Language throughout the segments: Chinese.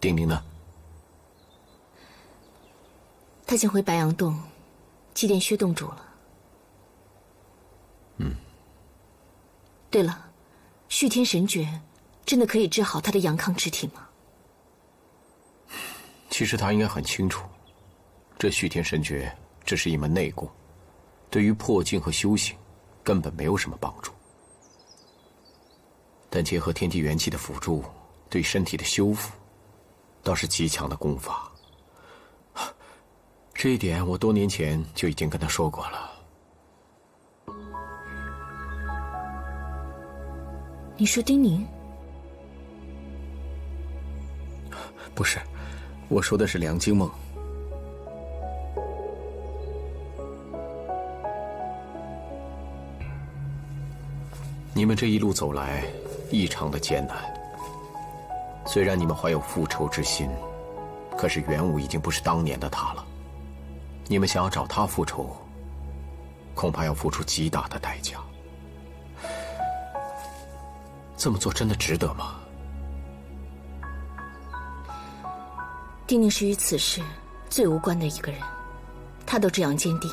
丁宁呢？他先回白羊洞祭奠薛洞主了。对了，续天神诀真的可以治好他的阳亢之体吗？其实他应该很清楚，这续天神诀只是一门内功，对于破境和修行根本没有什么帮助。但结合天地元气的辅助，对身体的修复倒是极强的功法。这一点我多年前就已经跟他说过了。你说丁宁？不是，我说的是梁惊梦。你们这一路走来异常的艰难，虽然你们怀有复仇之心，可是元武已经不是当年的他了。你们想要找他复仇，恐怕要付出极大的代价。这么做真的值得吗？丁宁是与此事最无关的一个人，他都这样坚定，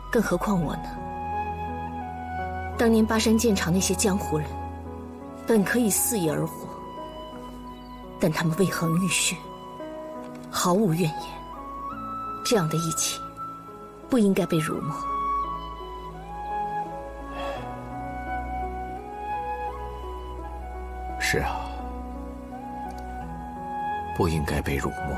更何况我呢？当年巴山剑场那些江湖人，本可以肆意而活，但他们为恒浴血，毫无怨言。这样的义气，不应该被辱没。是啊，不应该被辱没。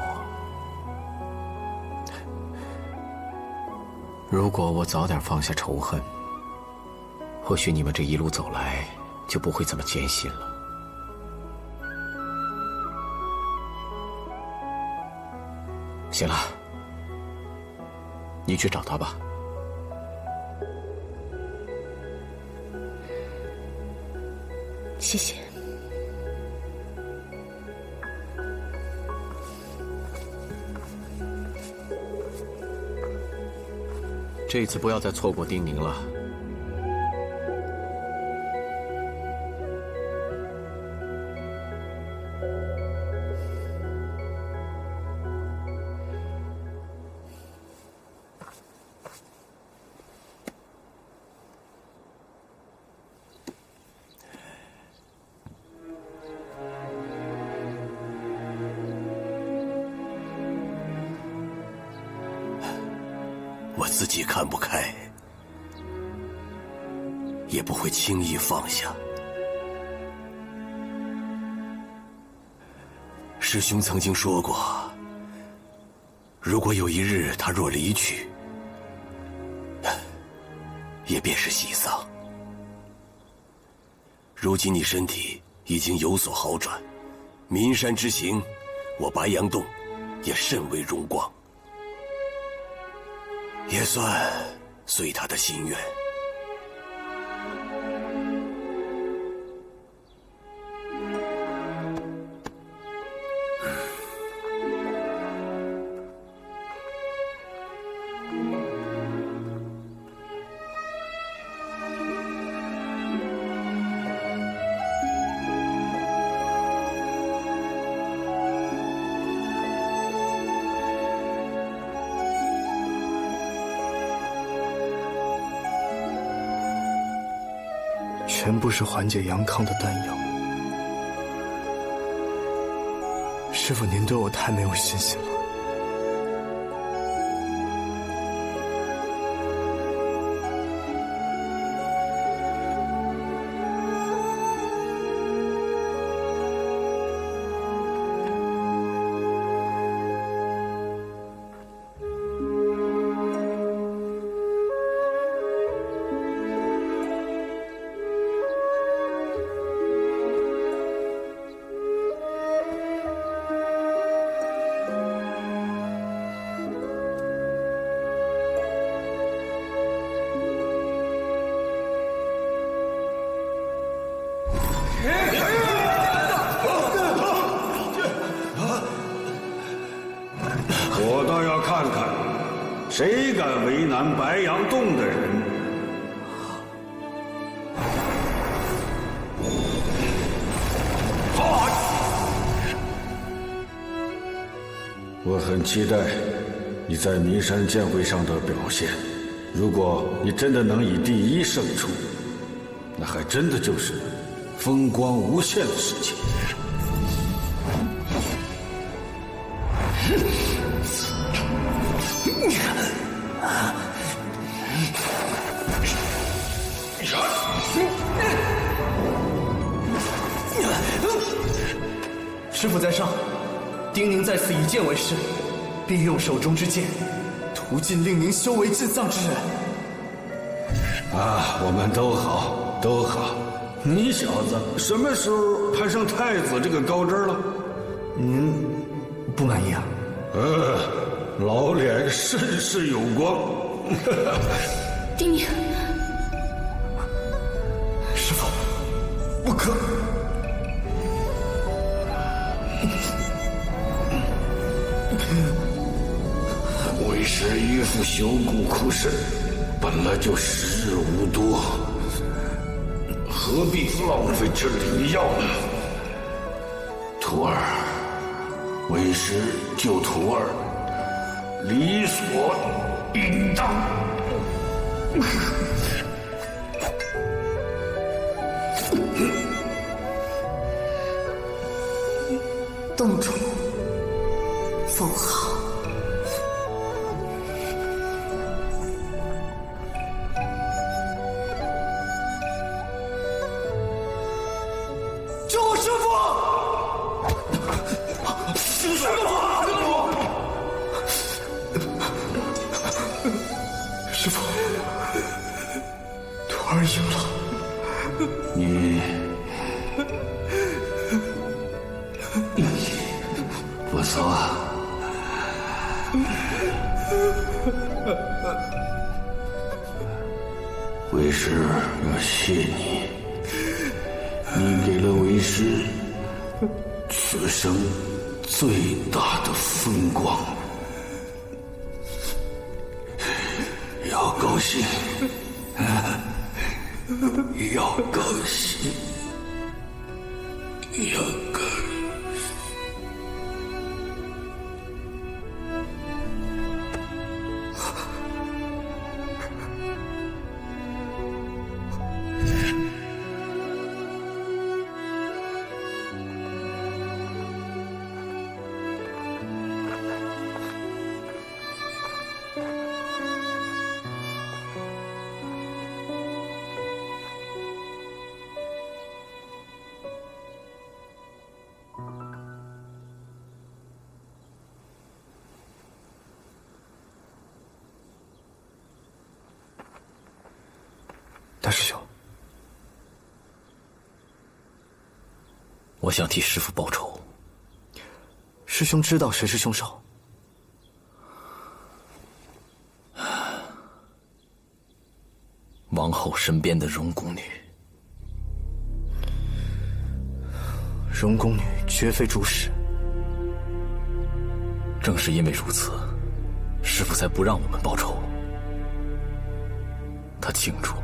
如果我早点放下仇恨，或许你们这一路走来就不会这么艰辛了。行了，你去找他吧。谢谢。这次不要再错过丁宁了。我自己看不开，也不会轻易放下。师兄曾经说过，如果有一日他若离去，也便是喜丧。如今你身体已经有所好转，岷山之行，我白羊洞也甚为荣光，也算遂他的心愿。全部是缓解阳亢的丹药。师父，您对我太没有信心了。我倒要看看，谁敢为难白羊洞的人。我很期待你在岷山剑会上的表现。如果你真的能以第一胜出，那还真的就是风光无限的事情。师父在上，丁宁在此以剑为誓，必用手中之剑屠尽令宁修为尽丧之人。啊，我们都好，都好。你小子什么时候攀上太子这个高枝了？您不满意啊？老脸甚是有光。丁宁，师父，不可！为师一副朽骨枯身，本来就时日无多，何必浪费这灵药呢？徒儿，为师救徒儿，理所应当。洞主，奉号。救我师父！师父，徒儿赢了。你不错。为师要谢你，你给了为师此生最大的风光，要高兴，要高兴，要高兴。大师兄，我想替师父报仇。师兄知道谁是凶手？王后身边的荣宫女。荣宫女绝非主使。正是因为如此，师父才不让我们报仇。他清楚，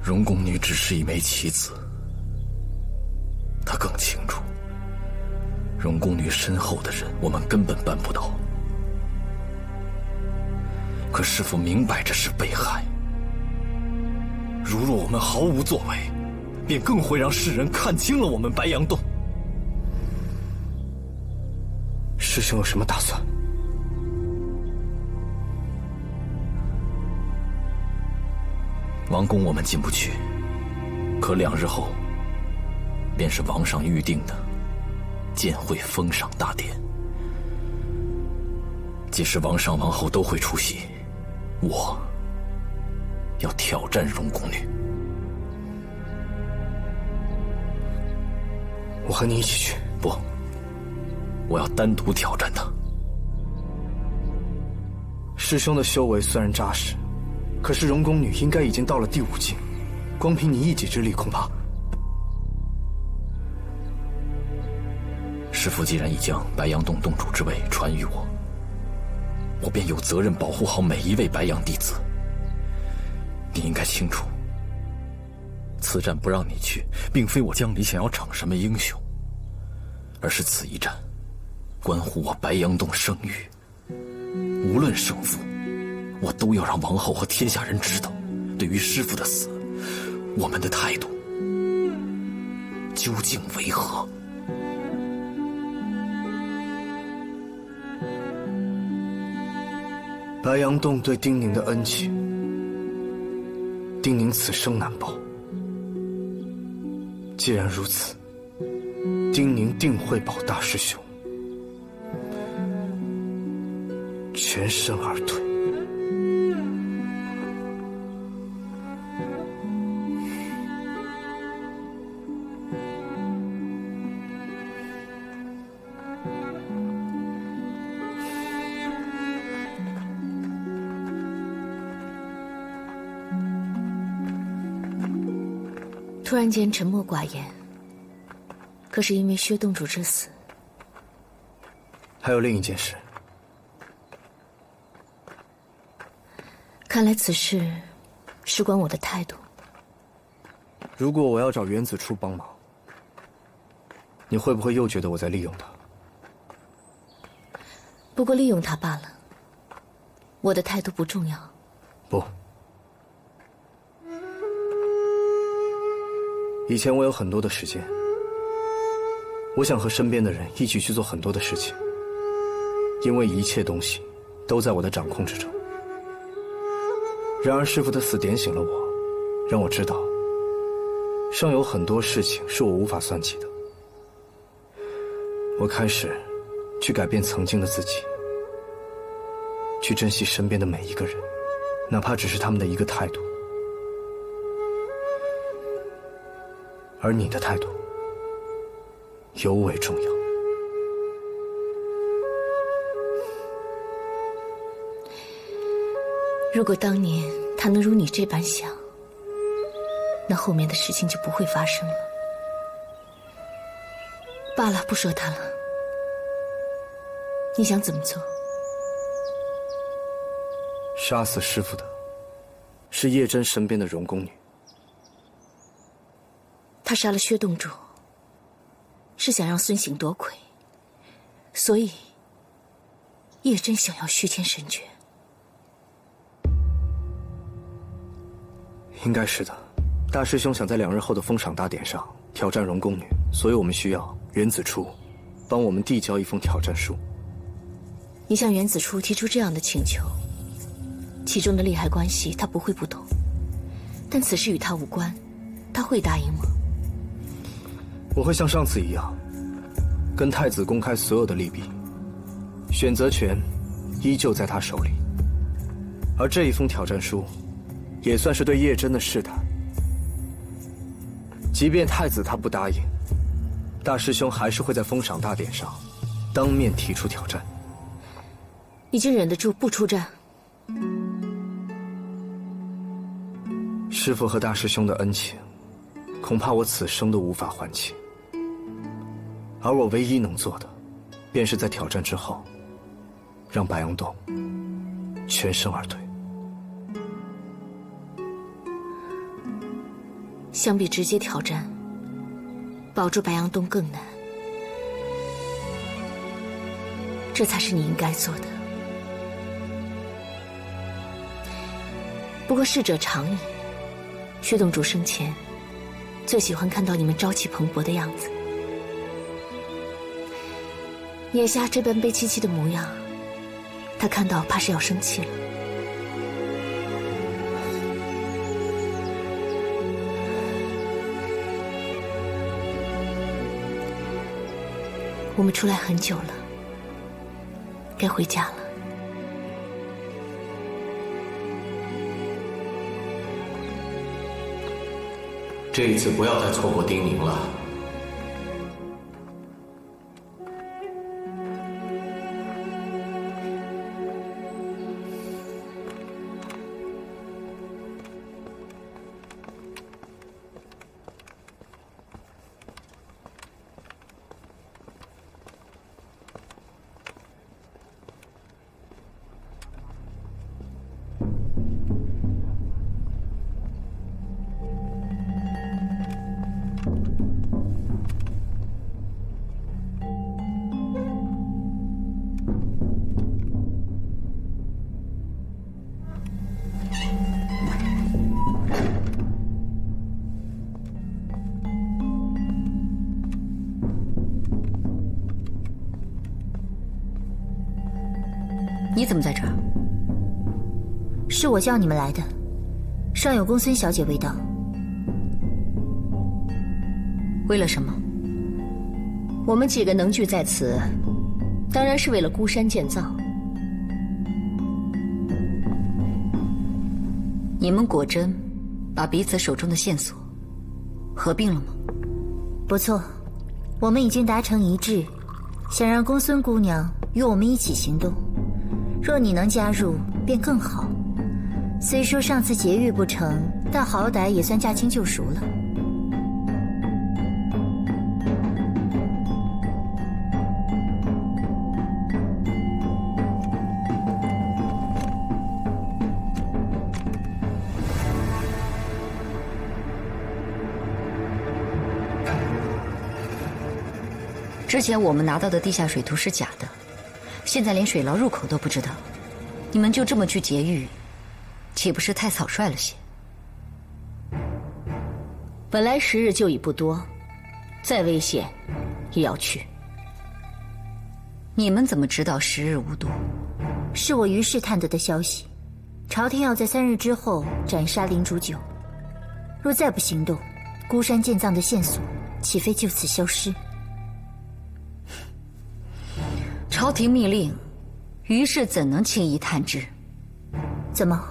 荣宫女只是一枚棋子。他更清楚，荣宫女身后的人，我们根本办不到。可师父明白这是被害。如若我们毫无作为，便更会让世人看清了我们白羊洞。师兄有什么打算？王宫我们进不去，可2日后，便是王上预定的剑会封赏大典。届时王上王后都会出席，我要挑战荣宫女。我和你一起去。不，我要单独挑战她。师兄的修为虽然扎实，可是荣宫女应该已经到了第5境，光凭你一己之力，恐怕……师父既然已将白羊洞洞主之位传于我，我便有责任保护好每一位白羊弟子。你应该清楚，此战不让你去，并非我江离想要逞什么英雄，而是此一战，关乎我白杨洞声誉。无论胜负，我都要让王后和天下人知道，对于师父的死，我们的态度究竟为何？白杨洞对丁宁的恩情，丁宁此生难报。既然如此，丁宁定会保大师兄全身而退。突然间沉默寡言，可是因为薛洞主之死，还有另一件事。看来此事事关我的态度。如果我要找原子初帮忙，你会不会又觉得我在利用他？不过利用他罢了。我的态度不重要。不。以前我有很多的时间，我想和身边的人一起去做很多的事情，因为一切东西都在我的掌控之中。然而师父的死点醒了我，让我知道尚有很多事情是我无法算计的。我开始去改变曾经的自己，去珍惜身边的每一个人，哪怕只是他们的一个态度。而你的态度尤为重要。如果当年他能如你这般想，那后面的事情就不会发生了。罢了，不说他了。你想怎么做？杀死师父的是叶真身边的荣宫女。他杀了薛洞主，是想让孙行夺魁，所以叶真想要虚签神诀。应该是的。大师兄想在2日后的封赏大典上挑战荣宫女，所以我们需要原子初帮我们递交一封挑战书。你向原子初提出这样的请求，其中的利害关系他不会不懂，但此事与他无关，他会答应吗？我会像上次一样，跟太子公开所有的利弊，选择权依旧在他手里。而这一封挑战书，也算是对叶真的试探。即便太子他不答应，大师兄还是会在封赏大典上当面提出挑战。你竟忍得住不出战？师父和大师兄的恩情，恐怕我此生都无法还清。而我唯一能做的，便是在挑战之后，让白杨洞全身而退。相比直接挑战，保住白杨洞更难。这才是你应该做的。不过逝者常矣，薛洞主生前最喜欢看到你们朝气蓬勃的样子，眼下这般悲戚戚的模样，他看到怕是要生气了。我们出来很久了，该回家了。这一次不要再错过丁宁了。你怎么在这儿？是我叫你们来的，上有公孙小姐未到。为了什么？我们几个能聚在此，当然是为了孤山建造。你们果真把彼此手中的线索合并了吗？不错，我们已经达成一致，想让公孙姑娘与我们一起行动。若你能加入，便更好。虽说上次劫狱不成，但好歹也算驾轻就熟了。之前我们拿到的地下水图是假的，现在连水牢入口都不知道，你们就这么去劫狱，岂不是太草率了些？本来时日就已不多，再危险也要去。你们怎么知道时日无多？是我于是探得的消息，朝廷要在3日之后斩杀林主九，若再不行动，孤山建藏的线索岂非就此消失？朝廷密令，于是怎能轻易探知？怎么，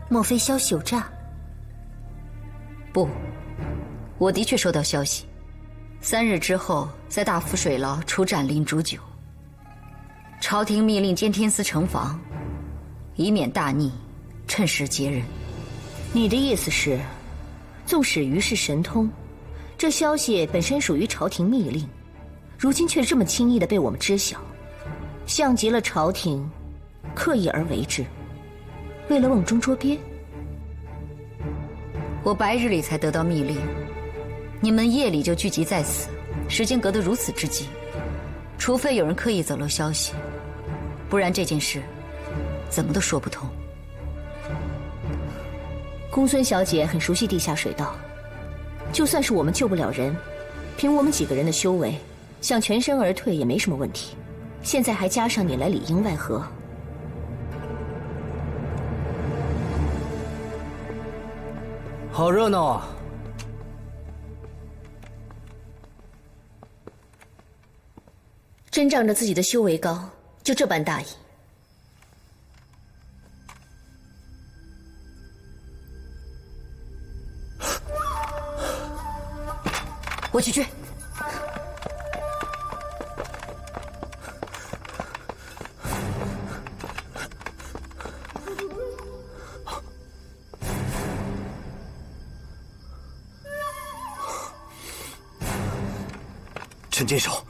莫非消息有诈？不，我的确收到消息，3日之后在大福水牢处斩林主九。朝廷密令监天司城防，以免大逆，趁势劫人。你的意思是，纵使于是神通，这消息本身属于朝廷密令，如今却这么轻易地被我们知晓，像极了朝廷刻意而为之，为了瓮中捉鳖。我白日里才得到密令，你们夜里就聚集在此，时间隔得如此之近，除非有人刻意走漏消息，不然这件事怎么都说不通。公孙小姐很熟悉地下水道，就算是我们救不了人，凭我们几个人的修为，想全身而退也没什么问题。现在还加上你来里应外合，好热闹啊！真仗着自己的修为高，就这般大意。我去追。陈剑手，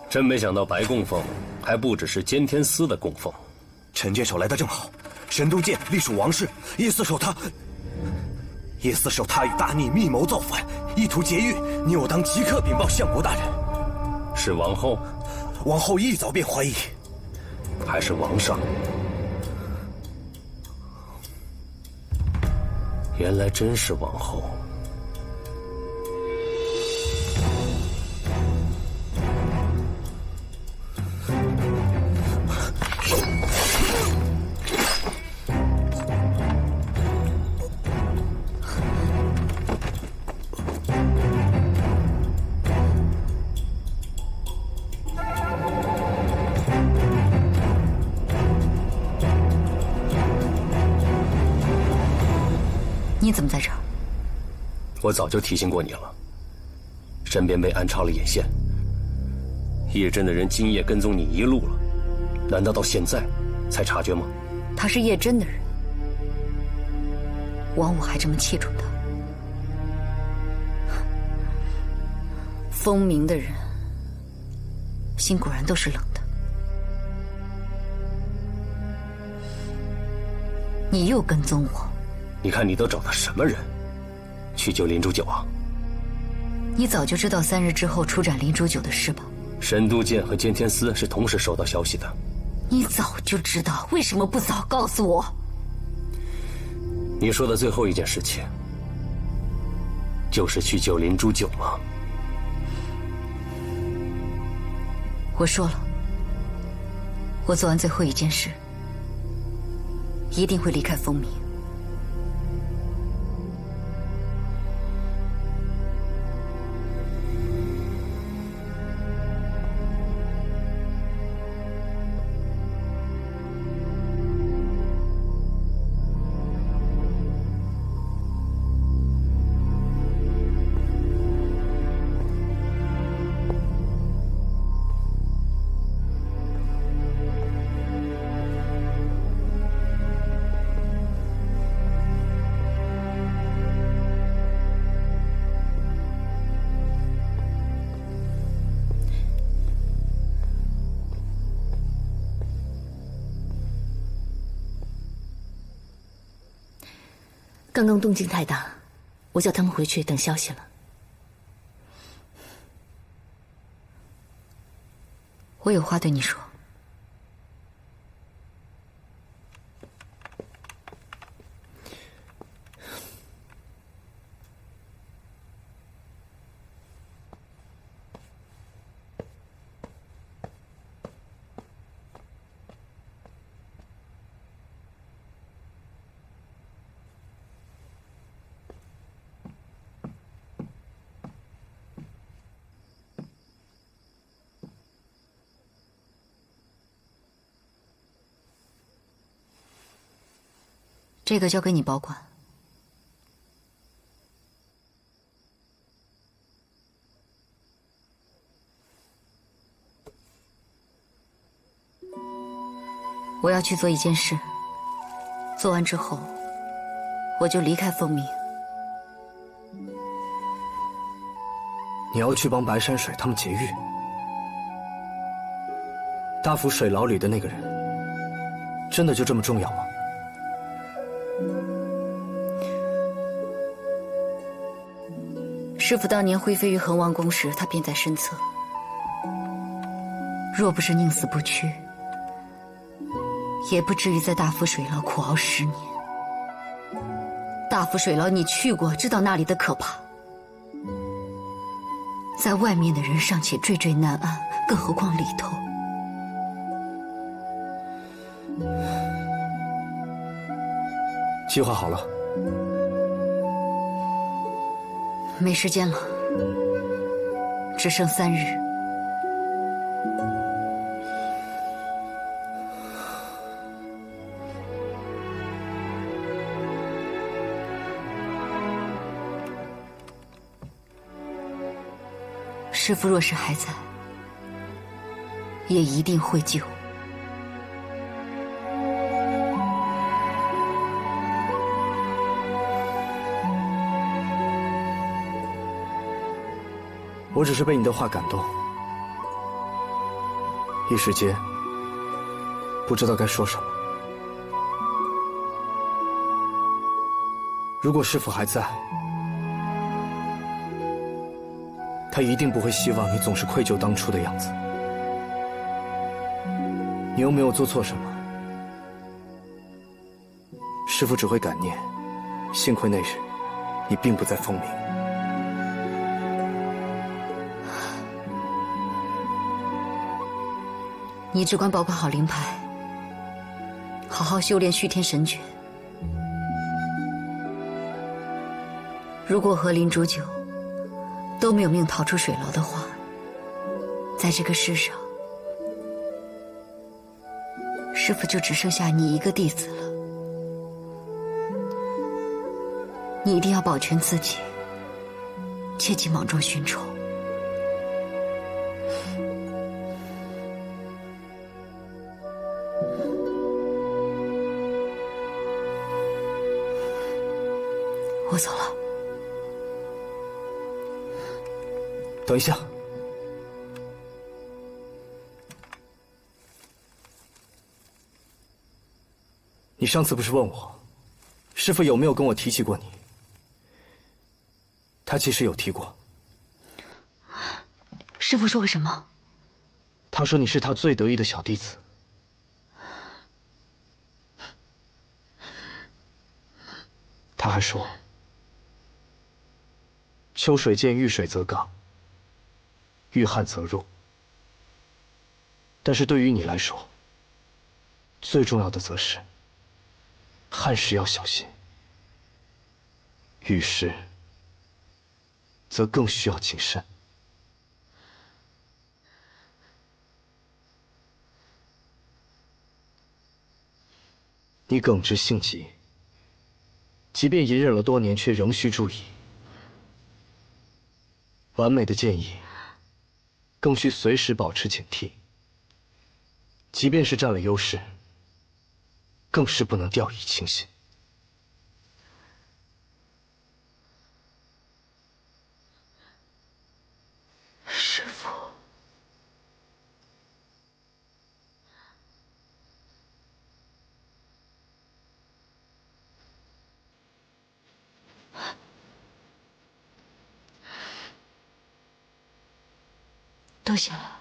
真没想到白供奉还不只是监天司的供奉。陈剑手来得正好，神都监隶属王室，叶四手他与大逆密谋造反，意图劫狱，你我当即刻禀报相国大人。是王后？王后一早便怀疑。还是王上？原来真是王后。你怎么在这儿？我早就提醒过你了，身边被安插了眼线，叶真的人今夜跟踪你一路了，难道到现在才察觉吗？他是叶真的人，王武还这么器重他，风鸣的人心果然都是冷的。你又跟踪我，你看你都找的什么人，去救林主九啊？你早就知道3日之后出斩林主九的事吧？神都监和监天司是同时收到消息的。你早就知道，为什么不早告诉我？你说的最后一件事情，就是去救林主九吗？我说了，我做完最后一件事，一定会离开风鸣。刚刚动静太大，我叫他们回去等消息了。我有话对你说。这个交给你保管。我要去做一件事，做完之后，我就离开风鸣。你要去帮白山水他们劫狱？大府水牢里的那个人，真的就这么重要吗？师父当年灰飞于恒王宫时，他便在身侧。若不是宁死不屈，也不至于在大府水牢苦熬10年。大府水牢你去过，知道那里的可怕。在外面的人尚且惴惴难安，更何况里头。计划好了。没时间了，只剩3日。师父若是还在，也一定会救。我只是被你的话感动，一时间不知道该说什么。如果师父还在，他一定不会希望你总是愧疚当初的样子。你又没有做错什么，师父只会感念，幸亏那日你并不在风鸣。你只管保管好灵牌，好好修炼续天神诀。如果和林煮酒都没有命逃出水牢的话，在这个世上，师父就只剩下你一个弟子了。你一定要保全自己，切忌莽撞寻仇。我走了。等一下，你上次不是问我，师父有没有跟我提起过你？他其实有提过。师父说了什么？他说你是他最得意的小弟子。他还说，秋水见遇水则刚，遇旱则弱。但是对于你来说，最重要的则是，汉时要小心，遇事则更需要谨慎。你耿直性急，即便隐忍了多年，却仍需注意。完美的建议，更需随时保持警惕。即便是占了优势，更是不能掉以轻心。师父，多谢了。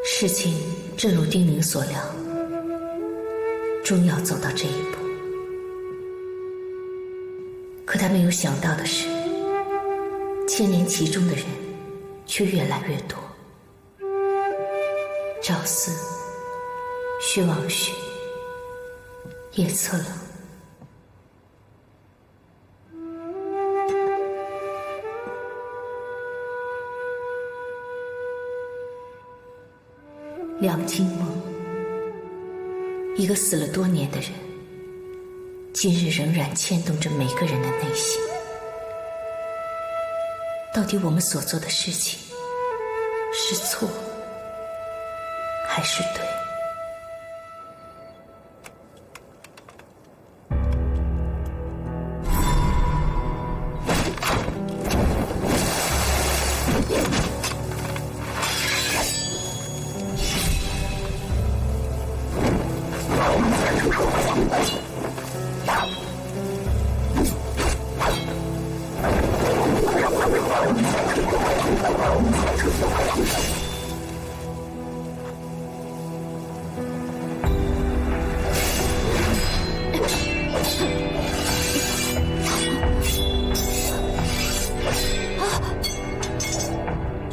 事情正如丁宁所料，终要走到这一步。可他没有想到的是，牵连其中的人却越来越多。赵四、薛王旭、叶策冷。梁金梦，一个死了多年的人，今日仍然牵动着每个人的内心。到底我们所做的事情是错还是对？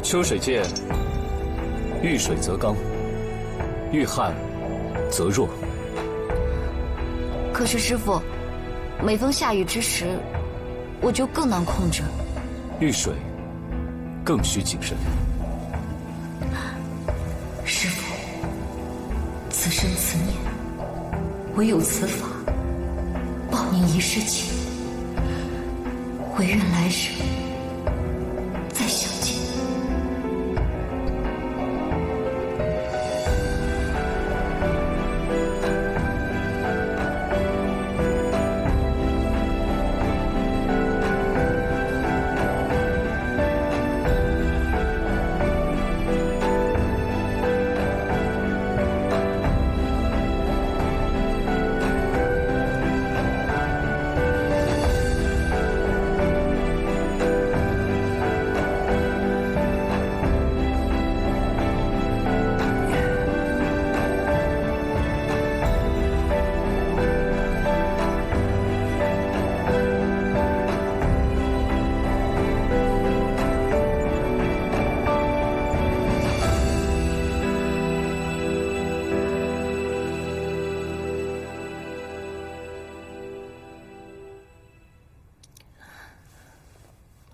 秋水剑，遇水则刚，遇旱则弱。可是师父，每逢下雨之时，我就更难控制。遇水更需谨慎。师父，此生此念，唯有此法，报您一世情。唯愿来生再相见。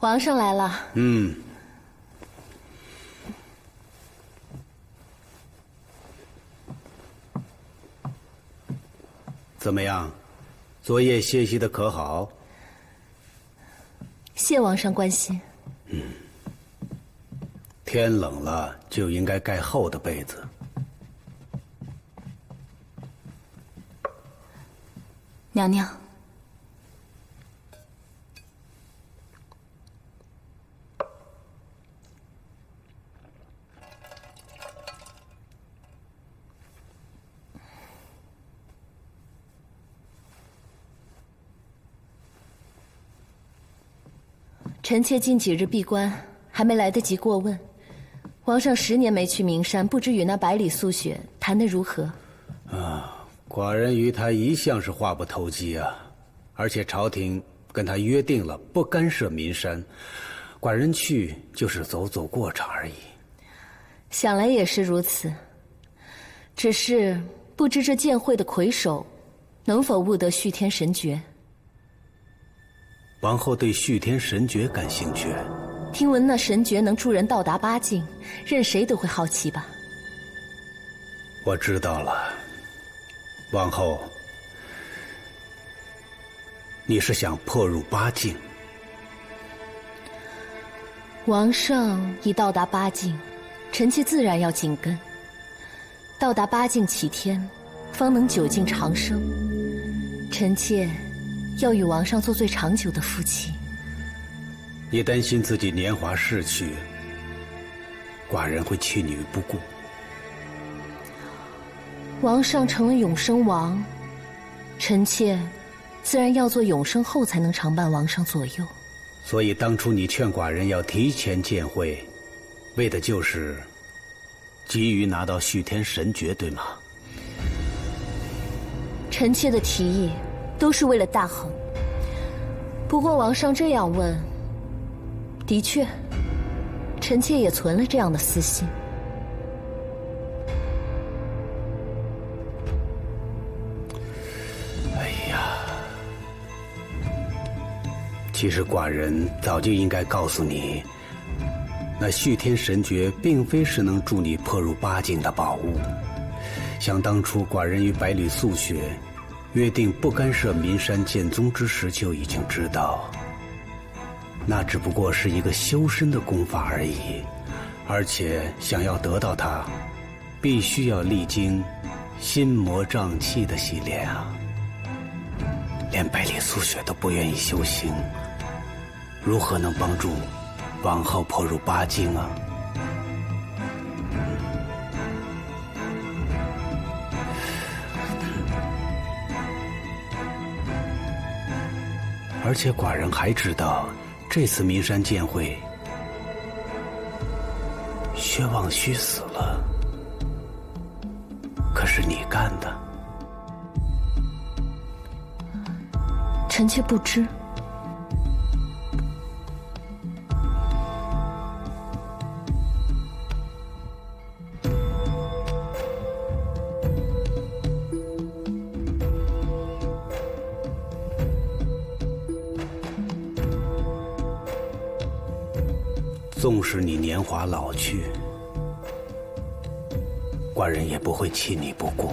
皇上来了。怎么样？昨夜歇息的可好？谢皇上关心。天冷了就应该盖厚的被子。娘娘，臣妾近几日闭关，还没来得及过问。皇上10年没去名山，不知与那百里素雪谈得如何？寡人与他一向是话不投机啊，而且朝廷跟他约定了不干涉民山，寡人去就是走走过场而已。想来也是如此，只是不知这剑会的魁首能否悟得续天神诀？王后对续天神诀感兴趣？听闻那神诀能助人到达8境，任谁都会好奇吧？我知道了，王后，你是想破入8境？王上已到达8境，臣妾自然要紧跟。到达8境启天，方能久境长生。臣妾要与王上做最长久的夫妻。你担心自己年华逝去，寡人会弃你于不顾。王上成了永生王，臣妾自然要做永生后才能常伴王上左右。所以当初你劝寡人要提前见会，为的就是急于拿到续天神诀，对吗？臣妾的提议都是为了大衡。不过王上这样问，的确，臣妾也存了这样的私心。哎呀，其实寡人早就应该告诉你，那续天神诀并非是能助你破入8境的宝物。想当初寡人与百里素雪约定不干涉民山剑宗之时，就已经知道那只不过是一个修身的功法而已，而且想要得到它，必须要历经心魔瘴气的洗炼啊！连百里素雪都不愿意修行，如何能帮助王后破入8境啊？而且寡人还知道，这次名山剑会，薛望虚死了，可是你干的。臣妾不知。纵使你年华老去，寡人也不会弃你不顾。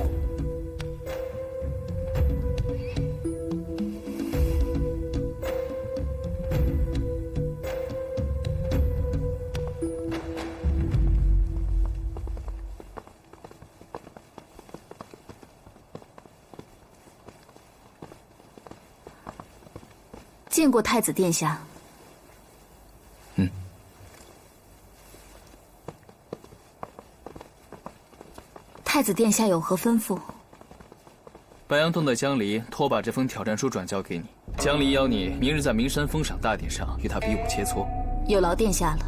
见过太子殿下。太子殿下有何吩咐？白杨洞的江离托把这封挑战书转交给你，江离邀你明日在名山封赏大典上与他比武切磋。有劳殿下了。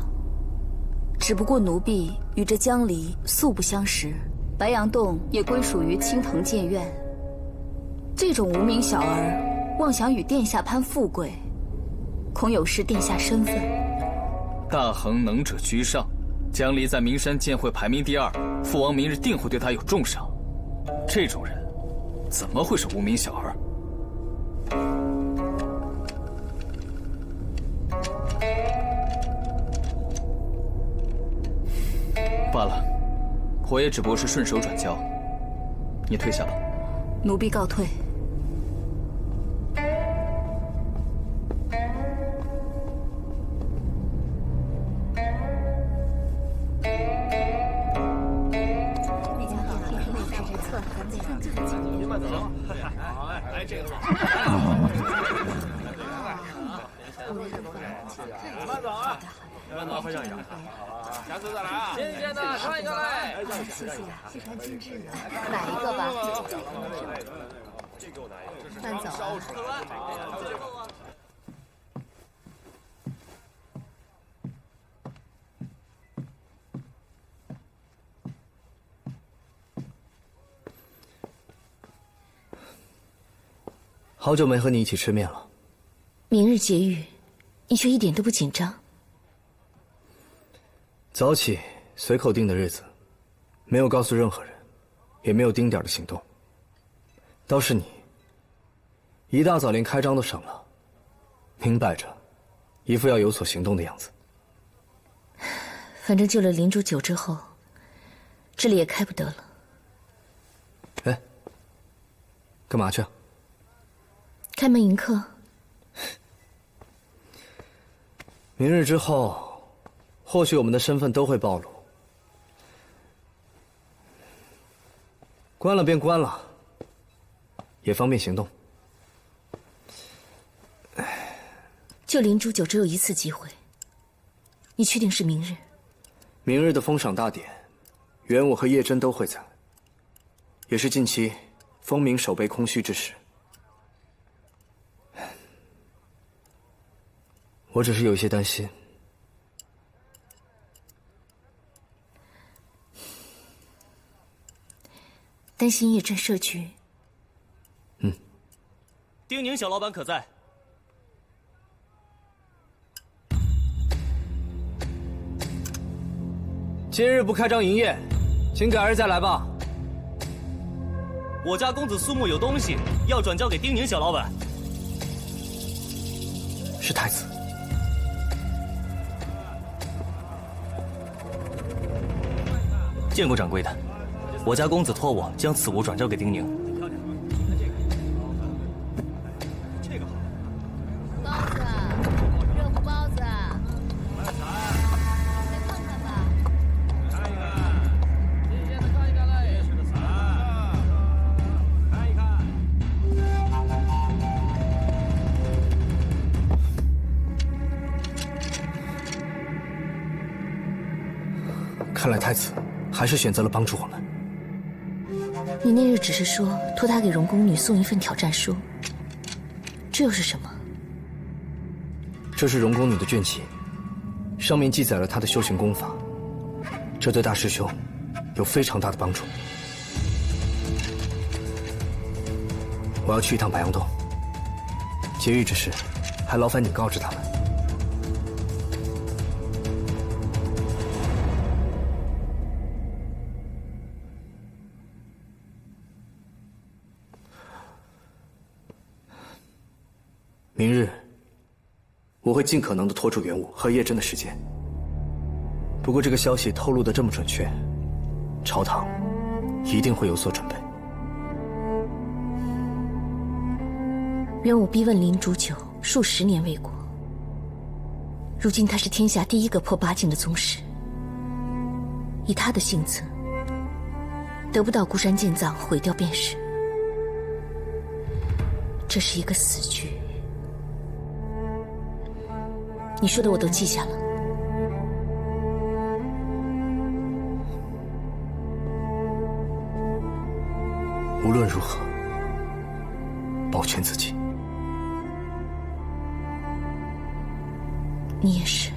只不过奴婢与这江离素不相识，白杨洞也归属于青藤剑院。这种无名小儿妄想与殿下攀富贵，恐有失殿下身份。大衡能者居上，江离在名山剑会排名第2，父王明日定会对他有重赏。这种人怎么会是无名小儿？罢了，我也只不过是顺手转交。你退下吧。奴婢告退。来这个好。慢走啊！慢走，快上一下。下次再来啊！新鲜的，上一个来。谢谢，非常精致呢。来一个吧。这给我拿一个。慢走啊。好久没和你一起吃面了。明日劫狱，你却一点都不紧张。早起随口定的日子，没有告诉任何人，也没有丁点的行动。倒是你，一大早连开张都省了，明摆着，一副要有所行动的样子。反正救了领主酒之后，这里也开不得了。哎，干嘛去啊？开门迎客。明日之后，或许我们的身份都会暴露。关了便关了，也方便行动。救领主酒只有一次机会，你确定是明日？明日的封赏大典，元武和叶真都会在，也是近期风鸣守备空虚之时。我只是有些担心。担心叶真设局。丁宁小老板可在？今日不开张营业，请改日再来吧。我家公子苏木有东西要转交给丁宁小老板。是太子。见过掌柜的，我家公子托我将此物转交给丁宁。这个好。包子，热乎包子。再看看吧。看一看，新鲜的看一看嘞。是的，看一看。看来太子还是选择了帮助我们。你那日只是说托他给荣宫女送一份挑战书，这又是什么？这是荣宫女的卷籍，上面记载了她的修行功法，这对大师兄有非常大的帮助。我要去一趟白羊洞，劫狱之事，还劳烦你告知他们。明日，我会尽可能的拖住元武和叶真的时间。不过这个消息透露的这么准确，朝堂一定会有所准备。元武逼问领主酒数10年未果，如今他是天下第一个破8境的宗师。以他的性子，得不到孤山剑藏，毁掉便是。这是一个死局。你说的我都记下了。无论如何，保全自己。你也是。